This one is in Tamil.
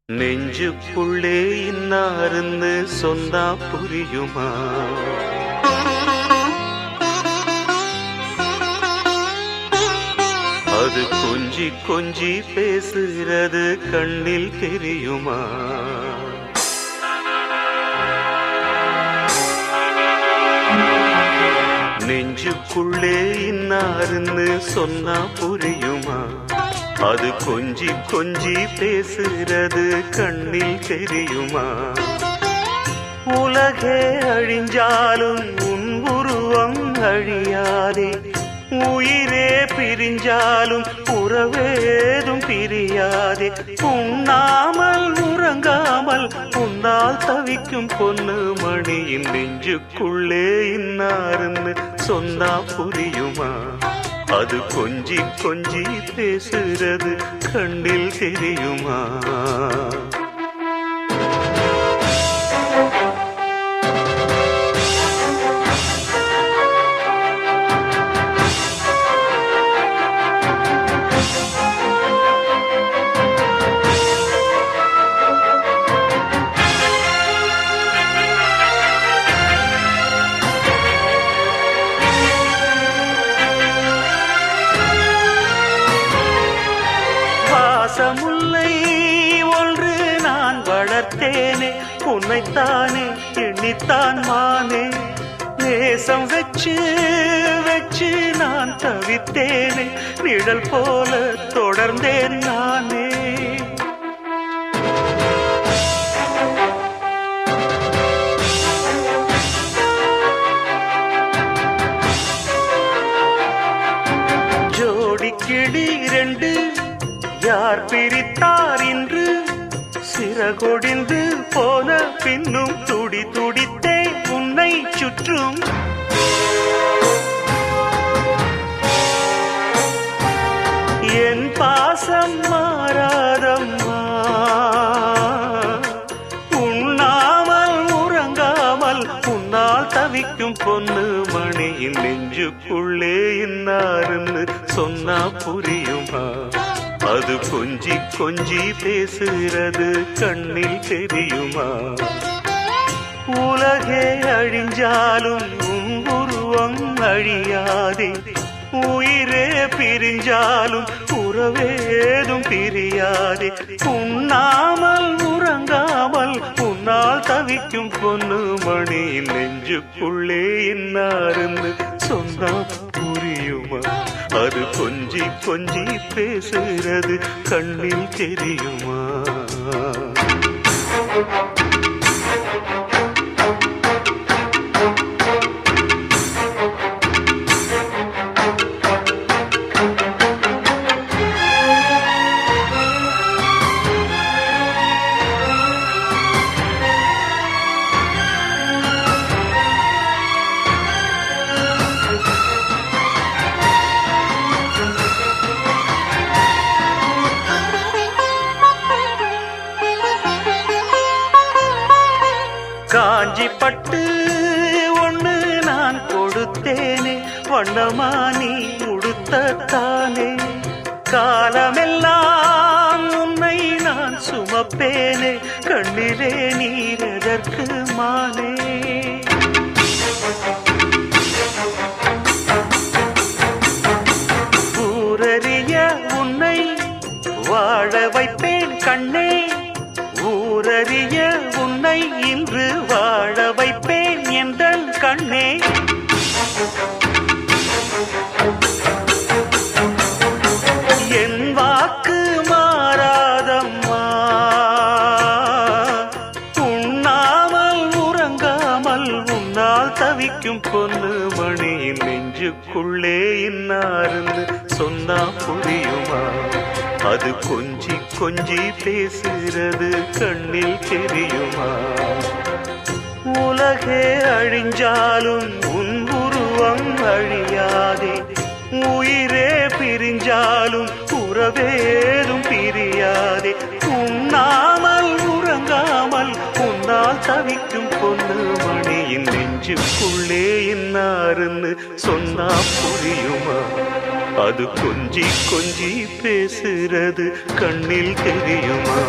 நெஞ்சுக்குள்ளே இன்னாருன்னு சொன்னா புரியுமா? அது கொஞ்சி கொஞ்சி பேசுகிறது கண்ணில் தெரியுமா? நெஞ்சுக்குள்ளே இன்னாருன்னு சொன்னா புரியுமா? அது கொஞ்சி கொஞ்சி பேசுகிறது கண்ணில் தெரியுமா? உலகே அழிஞ்சாலும் உன் உருவம் அழியாதே, உயிரே பிரிஞ்சாலும் உறவேதும் பிரியாதே. உண்ணாமல் உறங்காமல் உன்னால் தவிக்கும் பொண்ணு மணியின் நெஞ்சுக்குள்ளே இன்னாருன்னு சொன்னா புரியுமா? அது கொஞ்சி கொஞ்சி பேசுறது கண்ணில் தெரியுமா? பாசமுல்லை ஒன்று நான் வளர்த்தேனே, உன்னைத்தானே எண்ணித்தான் மானே. நேசம் வச்சு வச்சு நான் தவித்தேனே, நிழல் போல தொடர்ந்தேன் நானே. ஜோடி கிளி ரெண்டு யார் பிரித்தார் இன்று? சிறகொடிந்து போன பின்னும் துடி துடித்தே உன்னை சுற்றும். என் பாசம் மாறாதம்மா, உண்ணாமல் உறங்காமல் உன்னால் தவிக்கும் பொண்ணு மணியின் நெஞ்சுக்குள்ளே இன்னாருன்னு சொன்னா புரியுமா? அது கொஞ்சி கொஞ்சி பேசுகிறது கண்ணில் தெரியுமா? உலகே அழிஞ்சாலும் உன் உருவம் அழியாதே, உயிரே பிரிஞ்சாலும் உறவேதும் பிரியாதே. உண்ணாமல் உறங்காமல் உன்னால் தவிக்கும் பொண்ணு மணியின் நெஞ்சுக்குள்ளே இன்னாருன்னு சொன்னா புரியுமா? அது கொஞ்சி கொஞ்சி பேசுகிறது கண்ணில் தெரியுமா? காஞ்சி பட்டு ஒண்ணு நான் கொடுத்தேனே, வண்ணமா நீ உடுத்தத்தானே. காலமெல்லாம் உன்னை நான் சுமப்பேனே, கண்ணிலே நீரதற்கு மானே. ஊரறிய உன்னை வாழ வைப்பேன் கண்ணே, ஊரறிய உன்னை இன்று வாழ வைப்பேன் எந்தன் கண்ணே. என் வாக்கு மாறாதம்மா, உண்ணாமல் உறங்காமல் உன்னால் தவிக்கும் பொண்ணு மணியின் நெஞ்சுக்குள்ளே இன்னாருன்னு சொன்னா புரியுமா? அது கொஞ்சி கொஞ்சி பேசுகிறது கண்ணில் தெரியுமா? உலகே அழிஞ்சாலும் உன் உருவம் அழியாதே, உயிரே பிரிஞ்சாலும் உறவேதும் பிரியாதே. உண்ணாமல் உறங்காமல் உன்னால் தவிக்கும் பொண்ணு மணியின் நெஞ்சுக்குள்ளே இன்னாருன்னு சொன்னா புரியுமா? அது கொஞ்சி கொஞ்சி பேசுறது கண்ணில் தெரியுமா?